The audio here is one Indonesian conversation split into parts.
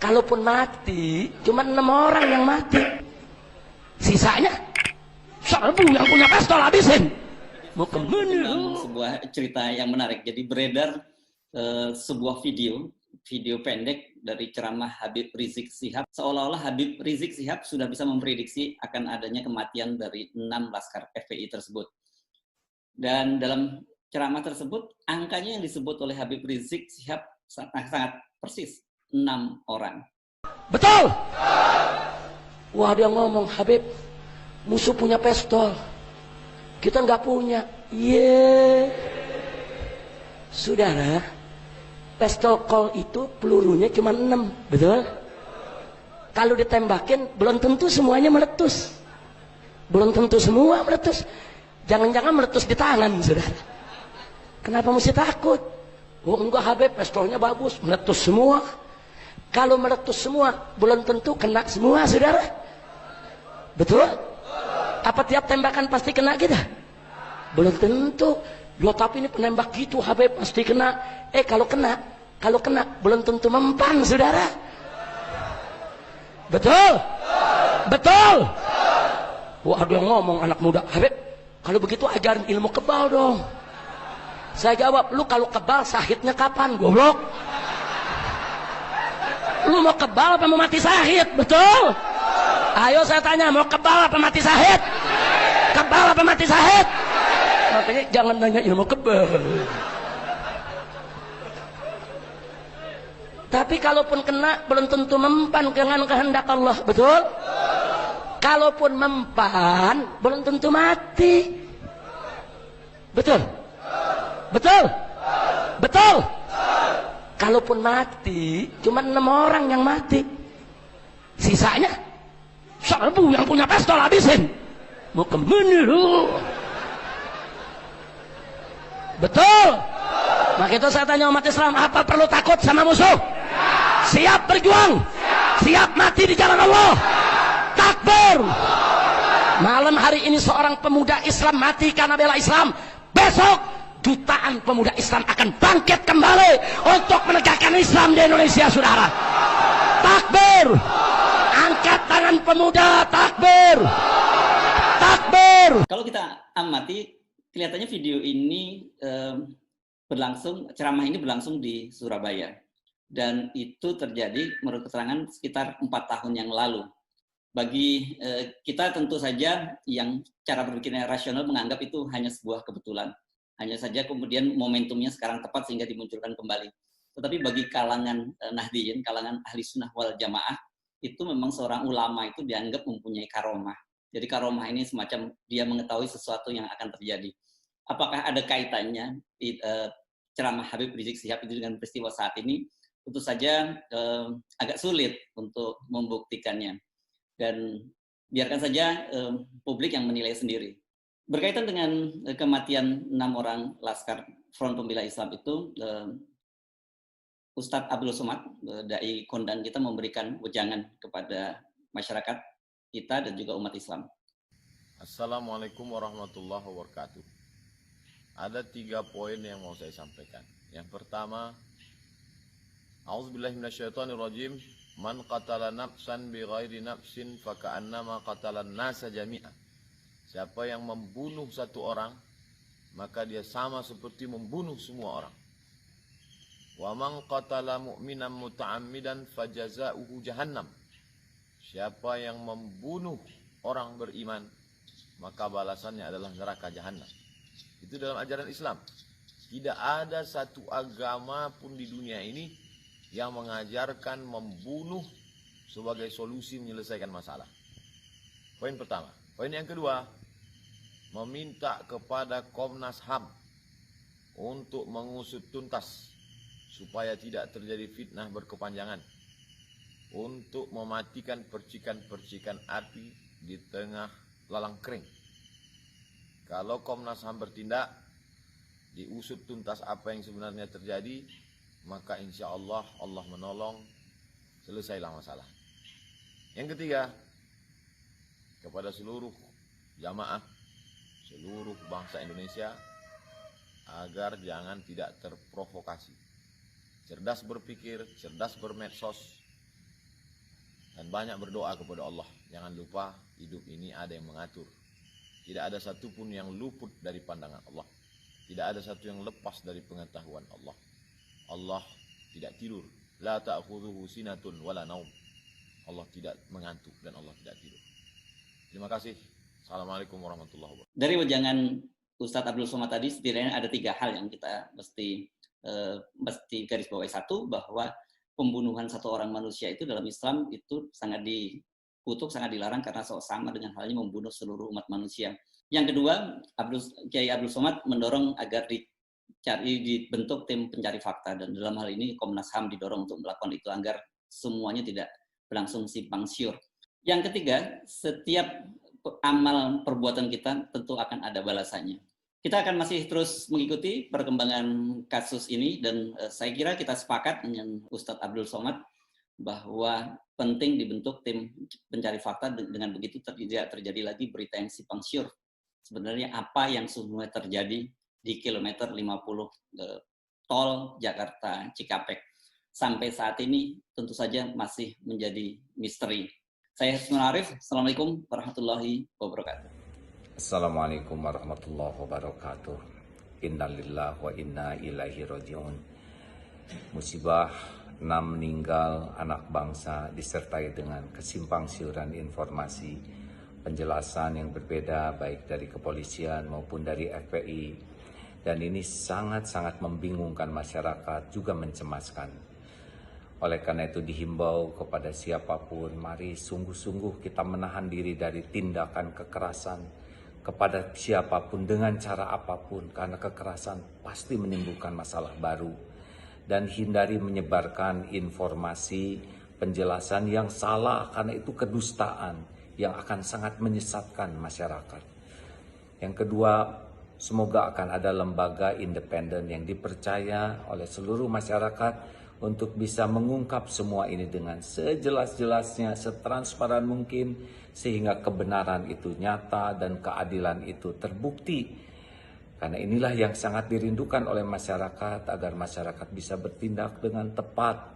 Kalaupun mati, cuma 6 orang yang mati. Sisanya serbu yang punya pistol habisin. Mau kemana? Sebuah cerita yang menarik. Jadi beredar sebuah video pendek dari ceramah Habib Rizik Syihab. Seolah-olah Habib Rizik Syihab sudah bisa memprediksi akan adanya kematian dari 6 laskar FPI tersebut. Dan dalam ceramah tersebut, angkanya yang disebut oleh Habib Rizik Syihab sangat persis, 6 orang. Betul! Wah, dia ngomong, Habib, musuh punya pistol, kita nggak punya. Saudara, pistol Colt itu pelurunya cuma 6, betul? Kalau ditembakin, belum tentu semuanya meletus. Belum tentu semua meletus. Jangan-jangan meletus di tangan, saudara. Kenapa mesti takut? Oh enggak Habib, pistolnya bagus, meletus semua. Kalau meletus semua, belum tentu kena semua, saudara. Betul? Apa tiap tembakan pasti kena kita? Belum tentu. Loh, tapi ini penembak gitu, Habib, pasti kena. Kalau kena, belum tentu mempan, saudara. Betul? Betul? Wah, ada yang ngomong anak muda, Habib, kalau begitu ajarin ilmu kebal dong. Saya jawab, lu kalau kebal sahidnya kapan, goblok? Lu mau kebal apa mau mati sahid? Betul? Ayo saya tanya, mau kebal apa mati sahid? Kebal apa mati sahid? Makanya jangan nanya ilmu kebal. Tapi kalaupun kena, belum tentu mempan dengan kehendak Allah. Betul? Kalaupun mempan, belum tentu mati. Betul? Betul? Betul? Kalaupun mati, cuma 6 orang yang mati. Sisanya serbu yang punya pistol habisin. Mau kemana lu? Betul? Maka itu saya tanya umat Islam, apa perlu takut sama musuh? Siap berjuang? Siap mati di jalan Allah? Takbir! Malam hari ini seorang pemuda Islam mati karena bela Islam. Besok jutaan pemuda Islam akan bangkit kembali untuk menegakkan Islam di Indonesia, saudara. Takbir! Angkat tangan pemuda, takbir! Takbir! Kalau kita amati, kelihatannya video ini ceramah ini berlangsung di Surabaya. Dan itu terjadi menurut keterangan sekitar 4 tahun yang lalu. Bagi kita tentu saja yang cara berpikirnya rasional menganggap itu hanya sebuah kebetulan. Hanya saja kemudian momentumnya sekarang tepat sehingga dimunculkan kembali. Tetapi bagi kalangan Nahdiyin, kalangan ahli sunnah wal jamaah, itu memang seorang ulama itu dianggap mempunyai karomah. Jadi karomah ini semacam dia mengetahui sesuatu yang akan terjadi. Apakah ada kaitannya di ceramah Habib Rizik Syihab itu dengan peristiwa saat ini? Tentu saja agak sulit untuk membuktikannya. Dan biarkan saja publik yang menilai sendiri. Berkaitan dengan kematian 6 orang laskar Front Pembela Islam itu, Ustadz Abdul Somad, dai kondang kita, memberikan wejangan kepada masyarakat kita dan juga umat Islam. Assalamualaikum warahmatullahi wabarakatuh. Ada 3 poin yang mau saya sampaikan. Yang pertama, A'udzubillahi minasyaitonirrajim. Man qatala nafsan bighairi nafsin faka'annama qatalan nasa jami'an. Siapa yang membunuh 1 orang, maka dia sama seperti membunuh semua orang. Wa man qatala mu'minan muta'ammidan fajaza'uhu jahannam. Siapa yang membunuh orang beriman, maka balasannya adalah neraka jahannam. Itu dalam ajaran Islam. Tidak ada satu agama pun di dunia ini yang mengajarkan membunuh sebagai solusi menyelesaikan masalah. Poin pertama. Poin yang kedua, meminta kepada Komnas HAM untuk mengusut tuntas supaya tidak terjadi fitnah berkepanjangan, untuk mematikan percikan-percikan api di tengah lalang kering. Kalau Komnas HAM bertindak, diusut tuntas apa yang sebenarnya terjadi, maka insya Allah Allah menolong, selesailah masalah. Yang ketiga, kepada seluruh jamaah, seluruh bangsa Indonesia, agar jangan tidak terprovokasi. Cerdas berpikir, cerdas bermedsos, dan banyak berdoa kepada Allah. Jangan lupa hidup ini ada yang mengatur. Tidak ada satupun yang luput dari pandangan Allah. Tidak ada satu yang lepas dari pengetahuan Allah. Allah tidak tidur. La ta'khudhuhu sinatun wala naum. Allah tidak mengantuk dan Allah tidak tidur. Terima kasih. Assalamualaikum warahmatullahi wabarakatuh. Dari wejangan Ustadz Abdul Somad tadi, setidaknya ada 3 hal yang kita mesti garis bawahi. Satu, bahwa pembunuhan satu orang manusia itu dalam Islam itu sangat dikutuk, sangat dilarang karena sama dengan halnya membunuh seluruh umat manusia. Yang kedua, Kiai Abdul Somad mendorong agar dibentuk tim pencari fakta, dan dalam hal ini Komnas HAM didorong untuk melakukan itu agar semuanya tidak berlangsung simpang siur. Yang ketiga, setiap amal perbuatan kita tentu akan ada balasannya. Kita akan masih terus mengikuti perkembangan kasus ini, dan saya kira kita sepakat dengan Ustadz Abdul Somad bahwa penting dibentuk tim pencari fakta. Dengan begitu tidak terjadi lagi berita yang simpang siur. Sebenarnya apa yang sesungguhnya terjadi di kilometer 50 tol Jakarta Cikampek sampai saat ini tentu saja masih menjadi misteri. Saya Husnul Arif. Assalamualaikum warahmatullahi wabarakatuh. Assalamualaikum warahmatullahi wabarakatuh. Innalillahi wa inna ilaihi raji'un. Musibah 6 meninggal anak bangsa disertai dengan kesimpangsiuran informasi, penjelasan yang berbeda baik dari kepolisian maupun dari FPI, dan ini sangat-sangat membingungkan masyarakat, juga mencemaskan. Oleh karena itu dihimbau kepada siapapun, mari sungguh-sungguh kita menahan diri dari tindakan kekerasan kepada siapapun dengan cara apapun, karena kekerasan pasti menimbulkan masalah baru. Dan hindari menyebarkan informasi, penjelasan yang salah, karena itu kedustaan yang akan sangat menyesatkan masyarakat. Yang kedua, semoga akan ada lembaga independen yang dipercaya oleh seluruh masyarakat untuk bisa mengungkap semua ini dengan sejelas-jelasnya, setransparan mungkin, sehingga kebenaran itu nyata dan keadilan itu terbukti. Karena inilah yang sangat dirindukan oleh masyarakat, agar masyarakat bisa bertindak dengan tepat.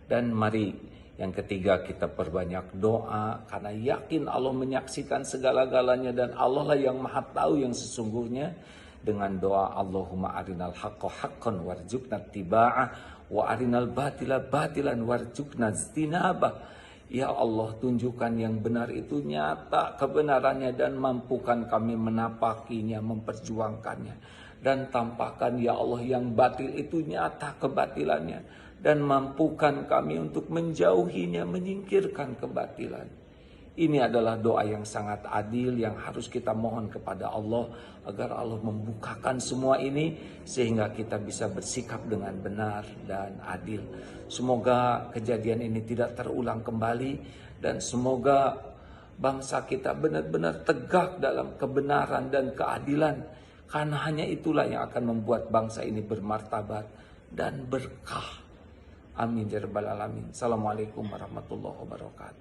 Dan mari yang ketiga, kita perbanyak doa, karena yakin Allah menyaksikan segala-galanya dan Allah lah yang maha tahu yang sesungguhnya. Dengan doa, Allahumma arinal haqqa haqqan warzuqna tiba'ah wa arinal batila batilan warzuqna ijtinabah. Ya Allah, tunjukkan yang benar itu nyata kebenarannya dan mampukan kami menapakinya, memperjuangkannya. Dan tampakkan ya Allah yang batil itu nyata kebatilannya, dan mampukan kami untuk menjauhinya, menyingkirkan kebatilan. Ini adalah doa yang sangat adil yang harus kita mohon kepada Allah, agar Allah membukakan semua ini sehingga kita bisa bersikap dengan benar dan adil. Semoga kejadian ini tidak terulang kembali, dan semoga bangsa kita benar-benar tegak dalam kebenaran dan keadilan, karena hanya itulah yang akan membuat bangsa ini bermartabat dan berkah. Amin ya rabbal alamin. Assalamualaikum warahmatullahi wabarakatuh.